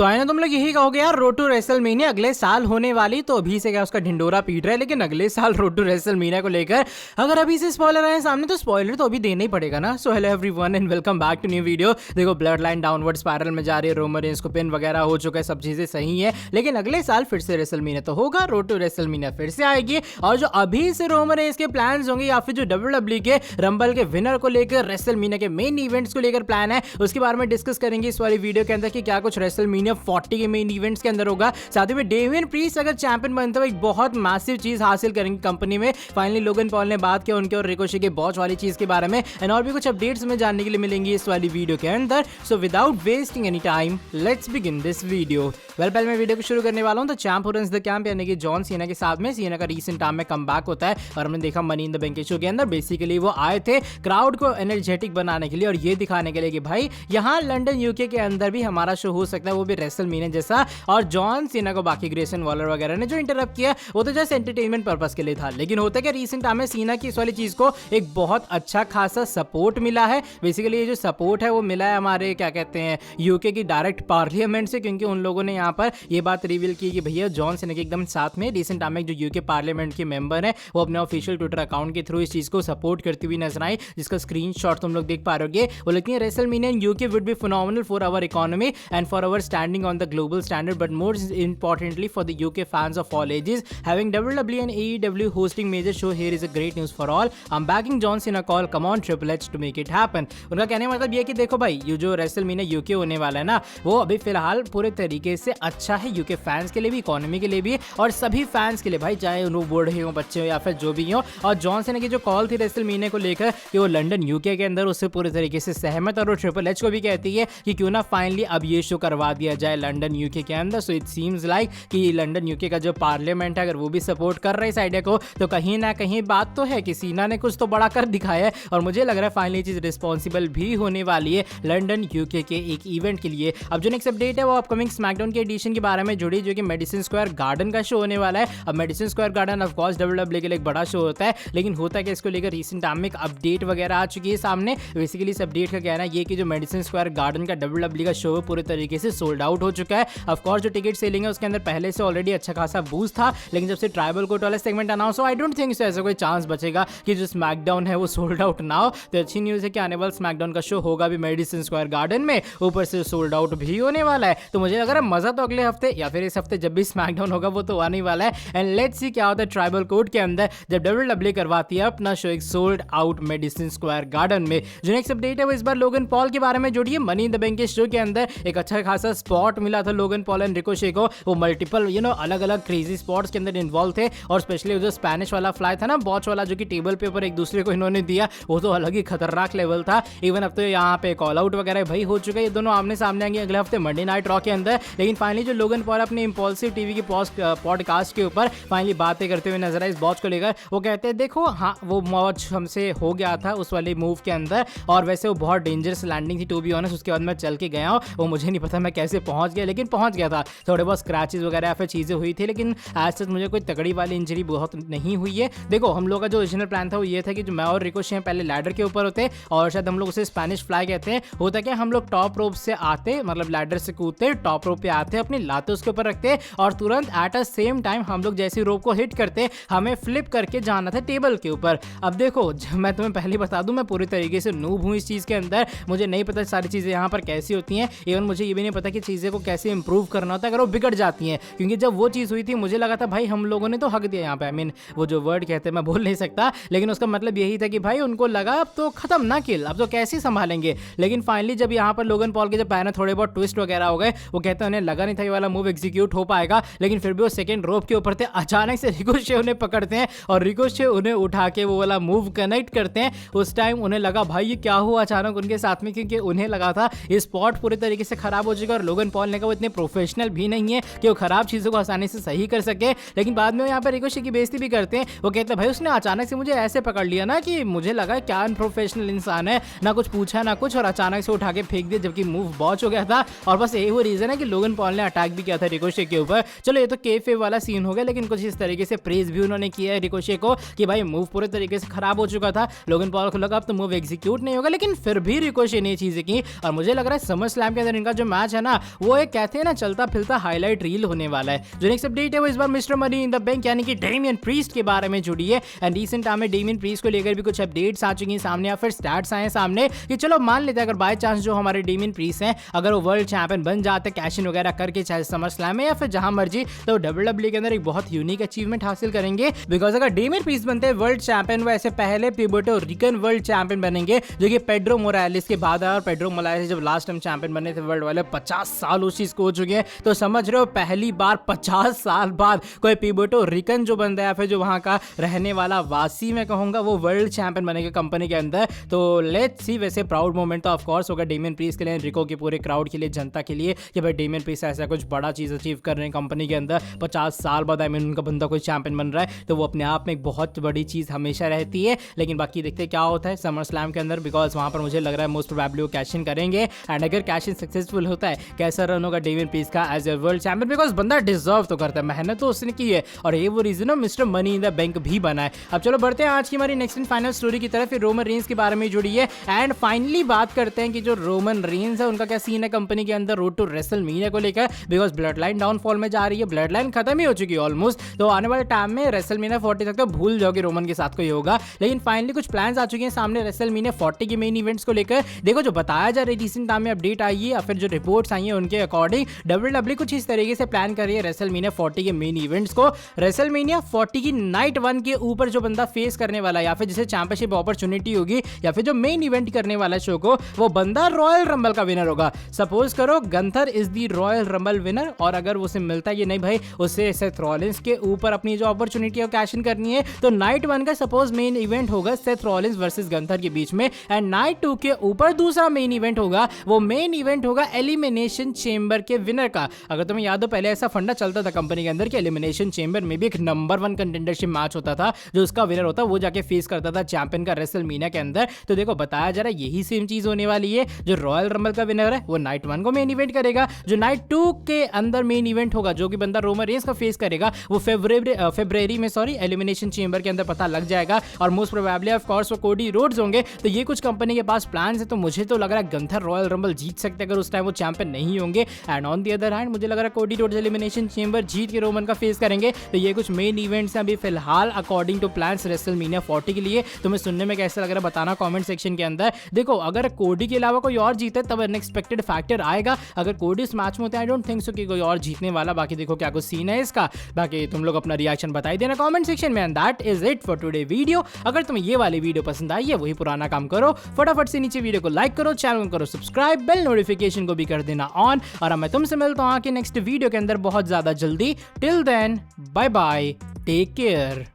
तो आए ना तुम लोग यही कहोगे यार रोड टू रेसलमेनिया अगले साल होने वाली, तो अभी से क्या उसका ढिंडोरा पीट रहा है, लेकिन अगले साल रोड टू रेसलमेनिया को लेकर अगर अभी से स्पॉइलर आए सामने तो स्पॉइलर तो अभी देना ही पड़ेगा ना। So hello everyone and welcome back to new video. देखो ब्लड लाइन डाउनवर्ड स्पाइरल में जा रही है, रोमन रेंस को पिन वगैरह हो चुका है, सब चीजें सही है, लेकिन अगले साल फिर से रेसलमेनिया तो होगा, रोड टू रेसलमेनिया फिर से आएगी। और जो अभी से रोमन रेंस के प्लान्स होंगे या फिर जो डब्ल्यूडब्ल्यूई के रंबल के विनर को लेकर रेसलमेनिया के मेन इवेंट्स को लेकर प्लान है, उसके बारे में डिस्कस करेंगे इस वाली वीडियो के अंदर कि क्या कुछ रेसलमेनिया 40 के मेन इवेंट्स के अंदर होगा। साथ ही में डेमियन प्रीस्ट अगर चैंपियन बनते हुए एक बहुत मैसिव चीज हासिल करेंगे कंपनी में। फाइनली लोगन पॉल ने बात किया उनके और रिकोशी के बॉच वाली चीज के बारे में, एंड और भी कुछ अपडेट्स में जानने के लिए मिलेंगी इस वाली वीडियो के अंदर। So without wasting any time let's begin this video. पहले मैं वीडियो को शुरू करने वाला हूं तो champ who runs the camp यानी कि जॉन सीना के साथ में सीना का रीसेंट टाइम में कमबैक होता है और हमने देखा money in the bank show के अंदर बेसिकली वो आए थे क्राउड को एनर्जेटिक बनाने के लिए और ये दिखाने के लिए कि भाई यहाँ लंदन यूके के अंदर भी हमारा शो हो सकता है, वो भी रेसलमेनिया जैसा। और जॉन सीना को बाकी ग्रेसन वॉलर वगैरह ने जो इंटरप्ट किया वो तो जस्ट एंटरटेनमेंट पर्पस के लिए था, लेकिन होता क्या रीसेंट टाइम में सीना की इस वाली चीज को एक बहुत अच्छा खासा सपोर्ट मिला है। बेसिकली ये जो सपोर्ट है वो मिला है हमारे क्या कहते हैं यूके की डायरेक्ट पार्लियामेंट से, क्योंकि उन लोगों ने यहाँ पर ये बात रिवील की कि भैया जॉन सीना के एकदम साथ में रीसेंट टाइम में जो यूके पार्लियामेंट के मेंबर है वो अपने ऑफिशियल ट्विटर अकाउंट के थ्रू इस चीज को सपोर्ट करती हुई नजर आई, जिसका स्क्रीनशॉट तुम लोग देख पा रहे हो। वो लिखती है WrestleMania in UK would be phenomenal for our economy and for our standing on the global standard, but more importantly for the UK fans of all ages. Having WWE and AEW hosting major show here is a great news for all. I'm backing John Cena call. Come on Triple H to make it happen. उनका कहने का मतलब ये कि देखो भाई ये जो रेसलमेनिया यूके होने वाला है ना वो अभी फिलहाल पूरे तरीके से अच्छा है यूके फैंस के लिए भी, इकोनॉमी के लिए भी और सभी फैंस के लिए भाई, चाहे उन बूढ़े हो बच्चे हो या फिर जो भी हो। और जॉन सीना की जो कॉल थी रेसलमेनिया को लेकर कि वो लंदन यूके के अंदर उससे पूरे तरीके से सहमत, और वो ट्रिपल एच को भी कहती है कि क्यों ना फाइनली अब ये शो करवा दिया जाए लंदन यूके के अंदर। सो इट सीम्स लाइक कि लंदन यूके का जो पार्लियामेंट है अगर वो भी सपोर्ट कर रहा है इस आइडिया को, तो कहीं ना कहीं बात तो है कि सीना ने कुछ तो बड़ा कर दिखाया है। और मुझे लग रहा है फाइनली चीज रिस्पॉन्सिबल भी होने वाली है लंदन यूके के एक इवेंट के लिए। अब जो नेक्स्ट अपडेट है वो अपकमिंग स्मैकडाउन के एडिशन के बारे में जुड़ी, जो कि मेडिसिन स्क्वायर गार्डन का शो होने वाला है। अब medicine square garden of course WWE के लिए एक बड़ा शो होता है, लेकिन होता है कि इसको लेकर रिसेंट टाइम में एक अपडेट वगैरह आ चुकी है सामने। बेसिकली इस अपडेट का कहना है ये कि जो मेडिसिन स्क्वायर गार्डन का डब्ल्यूडब्ल्यूई का शो पूरे तरीके से सोल्ड आउट हो चुका है। ऑफ कोर्स जो टिकट सेलिंग है उसके अंदर पहले से ऑलरेडी अच्छा खासा बूस्ट था, लेकिन जब से ट्राइबल कोर्ट वाला सेगमेंट अनाउंस हो आई डोंट थिंक सो ऐसा कोई चांस बचेगा कि जो स्मैकडाउन है वो सोल्ड आउट ना हो। तो अच्छी न्यूज़ है कि आने वाला स्मैकडाउन का शो होगा भी मेडिसिन स्क्वायर गार्डन में, ऊपर से सोल्ड आउट भी होने वाला है। तो मुझे लग रहा है मजा तो अगले हफ्ते या फिर इस हफ्ते जब भी स्मैकडाउन होगा वो तो आने ही वाला है। एंड लेट्स सी क्या होता है ट्राइबल कोर्ट के अंदर जब डब्ल्यूडब्ल्यूई करवाती है अपना शो एक sold out medicine square garden में। जो नेक्स्ट अपडेट है वो इस बार लोगन पॉल के बारे में जुड़ी है। मनी इन द बैंक के शो के अंदर एक अच्छा खासा स्पॉट मिला था लोगन पॉल एंड रिकोशे को। वो मल्टीपल अलग अलग क्रेजी स्पॉट्स के अंदर इन्वॉल्व थे, और स्पेशली जो स्पेनिश वाला फ्लाई था ना बॉच वाला, जो कि टेबल पे ऊपर एक दूसरे को इन्होंने दिया, वो तो अलग ही खतरनाक लेवल था। इवन अब तो यहाँ पे कॉल आउट वगैरह भाई हो चुका है, ये दोनों आमने सामने आएंगे अगले हफ्ते मंडे नाइट रॉ के अंदर। लेकिन फाइनली जो लोगन पॉल अपने इंपल्सिव टीवी की पॉडकास्ट के ऊपर फाइनली बातें करते हुए नजर आए इस बॉच को लेकर। वो कहते हैं देखो हाँ वो बॉच हमसे हो गया था उस वाले मूव के अंदर, और वैसे वो बहुत डेंजरस लैंडिंग थी टू बी ऑनेस्ट। उसके बाद मैं चल के गया हूँ, वो मुझे नहीं पता मैं कैसे पहुंच गया, लेकिन पहुंच गया था। थोड़े बहुत स्क्रैचेस वगैरह या फिर चीजें हुई थी, लेकिन आज तक मुझे कोई तगड़ी वाली इंजरी बहुत नहीं हुई है। देखो हम लोग का जो ओरिजिनल प्लान था वो ये था कि जो मैं और रिकोशे पहले लैडर के ऊपर होते और शायद हम लोग उसे स्पेनिश फ्लाई कहते हैं। होता क्या हम लोग टॉप रोप से आते, मतलब लैडर से कूदते, टॉप रोप पे आते, अपनी लातें उसके ऊपर रखते और तुरंत एट अ सेम टाइम हम लोग जैसे रोप को हिट करते हमें फ्लिप करके जाना था टेबल के ऊपर। अब देखो मैं तुम्हें पहले बता दूं मैं पूरी तरीके से नूब हूं इस चीज के अंदर, मुझे नहीं पता सारी चीजें यहाँ पर कैसी होती हैं। इवन मुझे ये भी नहीं पता कि चीजें को कैसे इंप्रूव करना होता है अगर वो बिगड़ जाती हैं, क्योंकि जब वो चीज हुई थी मुझे लगा था भाई हम लोगों ने तो हक दिया यहाँ पे। आई मीन वो जो वर्ड कहते हैं मैं बोल नहीं सकता, लेकिन उसका मतलब यही था कि भाई उनको लगा अब तो खत्म ना किल, अब तो कैसे संभालेंगे। लेकिन फाइनली जब यहाँ पर लोगन पॉल के जब पैर में थोड़े बहुत ट्विस्ट वगैरह हो गए, वो कहते हैं उन्हें लगा नहीं था ये वाला मूव एग्जीक्यूट हो पाएगा, लेकिन फिर भी वो सेकंड रोप के ऊपर थे, अचानक से रिकोशे उन्हें पकड़ते हैं और रिकोशे उन्हें उठा के वो वाला मूव कनेक्ट करते हैं। उस टाइम उन्हें लगा भाई ये क्या हुआ अचानक उनके साथ में, क्योंकि उन्हें लगा था ये स्पॉट पूरे तरीके से खराब हो चुका है और लोगन पॉल ने कहा वो इतने प्रोफेशनल भी नहीं है कि वो खराब चीजों को आसानी से सही कर सके। लेकिन बाद में यहाँ पर रिकोशे की बेइज्जती भी करते हैं। वो कहते हैं भाई उसने अचानक से मुझे ऐसे पकड़ लिया ना कि मुझे लगा क्या अनप्रोफेशनल इंसान है, ना कुछ पूछा ना कुछ, और अचानक से उठा के फेंक दिया जबकि मूव बॉच हो गया था। और बस यही वो रीजन है कि लोगन पॉल ने अटैक भी किया था रिकोशे के ऊपर। चलो ये तो केफे वाला सीन हो गया, लेकिन कुछ इस तरीके से प्रेज भी उन्होंने किया है रिकोशे को कि भाई मूव पूरे तरीके से खराब हो चुका था। लोगन पॉल को लगा अब तो मूव एग्जीक्यूट नहीं होगा, लेकिन फिर भी रिकोशे ने चीजें की। और मुझे लग रहा है समर स्लैम के अंदर इनका जो मैच है ना वो एक कहते हैं ना चलता फिरता हाईलाइट रील होने वाला है। जो नेक्स्ट अपडेट है वो इस बार mister money in the bank यानी कि डेमियन प्रीस्ट के बारे में जुड़ी है। एंड रिसेंट टाइम में डेमियन प्रीस्ट को लेकर भी कुछ अपडेट्स आ चुकी हैं सामने या फिर स्टैट्स आए सामने कि चलो मान लेते हैं अगर बाय चांस जो हमारे डेमियन प्रीस्ट हैं अगर वो वर्ल्ड चैंपियन बन जाते कैश इन वगैरह करके चाहे समर स्लैम में या फिर जहां मर्जी, तो WWE के अंदर एक बहुत यूनिक अचीवमेंट हासिल करेंगे। बिकॉज अगर डेमियन प्रीस्ट बनते हैं वर्ल्ड चैंपियन वो ऐसे पहले पुएर्टो रिकन वर्ल्ड चैंपियन बनेंगे जो कि पेड्रो मोरालेस के बाद है। और पेड्रो मोरालेस जब लास्ट टाइम चैंपियन बने थे वर्ल्ड वाले 50 साल उस चीज को हो चुके हैं। तो समझ रहे हो पहली बार 50 साल बाद कोई पुएर्टो रिकन जो बनता है फिर जो वहां का रहने वाला वासी मैं कहूंगा वो वर्ल्ड चैंपियन बनेगा कंपनी के अंदर। तो लेट्स सी, वैसे प्राउड मोमेंट तो ऑफ कोर्स होगा डेमियन प्रीस्ट के लिए, रिको के पूरे क्राउड के लिए, जनता के लिए कि भाई डेमियन प्रीस्ट ऐसा कुछ बड़ा चीज अचीव कर रहे हैं कंपनी के अंदर 50 साल बाद। आई मीन उनका बंदा कोई चैंपियन बन रहा है तो वो अपने आप में एक बहुत बड़ी चीज हमेशा रहती है। लेकिन बाकी देखते क्या होता है समर स्लैम के अंदर, बिकॉज वहां पर मुझे लग रहा है मोस्ट प्रोबेबली वो कैश इन करेंगे। एंड अगर कैश इन सक्सेसफुल होता है कैसा रन होगा डेमियन प्रीस्ट का as a world champion, because बंदा डिजर्व तो करता है, मेहनत तो उसने की है और ये वो रीजन है mister money in the bank भी बना है। अब चलो बढ़ते हैं आज की हमारी नेक्स्ट एंड फाइनल स्टोरी की तरफ, रोमन रेंस के बारे में जुड़ी है। एंड फाइनली बात करते हैं कि जो रोमन रेंस है उनका क्या सीन है कंपनी के अंदर रोड टू रेसलमेनिया को लेकर, बिकॉज ब्लड लाइन डाउनफॉल में जा रही है, ब्लड लाइन खत्म ही हो चुकी है ऑलमोस्ट। तो आने वाले टाइम में रेसलमेनिया 40 तक तो भूल जाओ कि रोमन के साथ कोई होगा। लेकिन फाइनली कुछ प्लान्स आ चुके हैं सामने रेसलमेनिया 40 के मेन इवेंट्स को लेकर। देखो जो बताया जा रहा है रिसेंट टाइम में अपडेट आई है या फिर जो रिपोर्ट्स आई है उनके अकॉर्डिंग WWE कुछ इस तरीके से प्लान कर रही है रेसलमेनिया 40 के मेन इवेंट्स को। रेसलमेनिया 40 की नाइट 1 के ऊपर जो बंदा फेस करने वाला है या फिर जिसे चैंपियनशिप अपॉर्चुनिटी होगी या फिर जो मेन इवेंट करने वाला शो को, वो बंदा रॉयल रंबल का विनर होगा। सपोज करो Gunther is the royal rumble winner और अगर उसे मिलता है ये नहीं भाई उसे सेथ रॉलिंस के ऊपर अपनी जो अपॉर्चुनिटी है कैश इन करनी है, तो नाइट 1 का सपोज मेन इवेंट होगा सेथ रॉलिंस वर्सेस गंथर के बीच में। एंड नाइट 2 के ऊपर दूसरा मेन इवेंट होगा, वो मेन इवेंट होगा एलिमिनेशन चेंबर के विनर का। अगर तुम्हें याद हो पहले ऐसा फंडा चलता था कंपनी के अंदर कि एलिमिनेशन चेंबर में भी एक नंबर 1 कंटेंडरशिप मैच होता था, जो उसका विनर होता वो जाके फेस करता था चैंपियन का रेसलमेनिया के अंदर। तो देखो बताया जा रहा है यही सेम चीज होने वाली है, जो रॉयल रंबल का विनर है वो नाइट 1 को मेन इवेंट करेगा, जो नाइट 2 के अंदर मेन इवेंट होगा जो कि बंदा रोमन रेंस का फेस करेगा वो फरवरी में एलिमिनेशन चेंबर के अंदर पता लग जाएगा। और मोस्ट प्रोबेबली ऑफ कोर्स वो कोडी रोड्स होंगे। तो ये कुछ कंपनी के पास प्लान है, तो मुझे तो लग रहा है गंथर रॉयल रंबल जीत सकते अगर उस टाइम वो चैंपियन नहीं होंगे। And on the other hand मुझे लग रहा है कोडी रोड्स एलिमिनेशन चेंबर जीत के रोमन का फेस करेंगे। तो ये कुछ मेन इवेंट्स हैं अभी फिलहाल अकॉर्डिंग टू प्लान्स रेसलमेनिया 40 के लिए। तुम्हें सुनने में कैसा लग रहा है बताना कमेंट सेक्शन के अंदर। देखो अगर कोडी के अलावा कोई और जीते तब अनएक्सपेक्टेड फैक्टर आएगा, अगर कोडी इस मैच में होता है आई डोंट थिंक सो कि कोई और जीतने वाला। बाकी देखो क्या कुछ सीन है इसका, बाकी तुम लोग अपना रिएक्शन बताई देना कमेंट सेक्शन में। And that is it for today video. अगर तुम्हें ये वाली वीडियो पसंद आई है वही पुराना काम करो, फटाफट से नीचे वीडियो को लाइक करो, चैनल को करो सब्सक्राइब, बेल नोटिफिकेशन को भी कर देना ऑन। और मैं तुमसे मिलता हूं आके नेक्स्ट वीडियो के अंदर बहुत ज्यादा जल्दी। Till then bye bye, take care.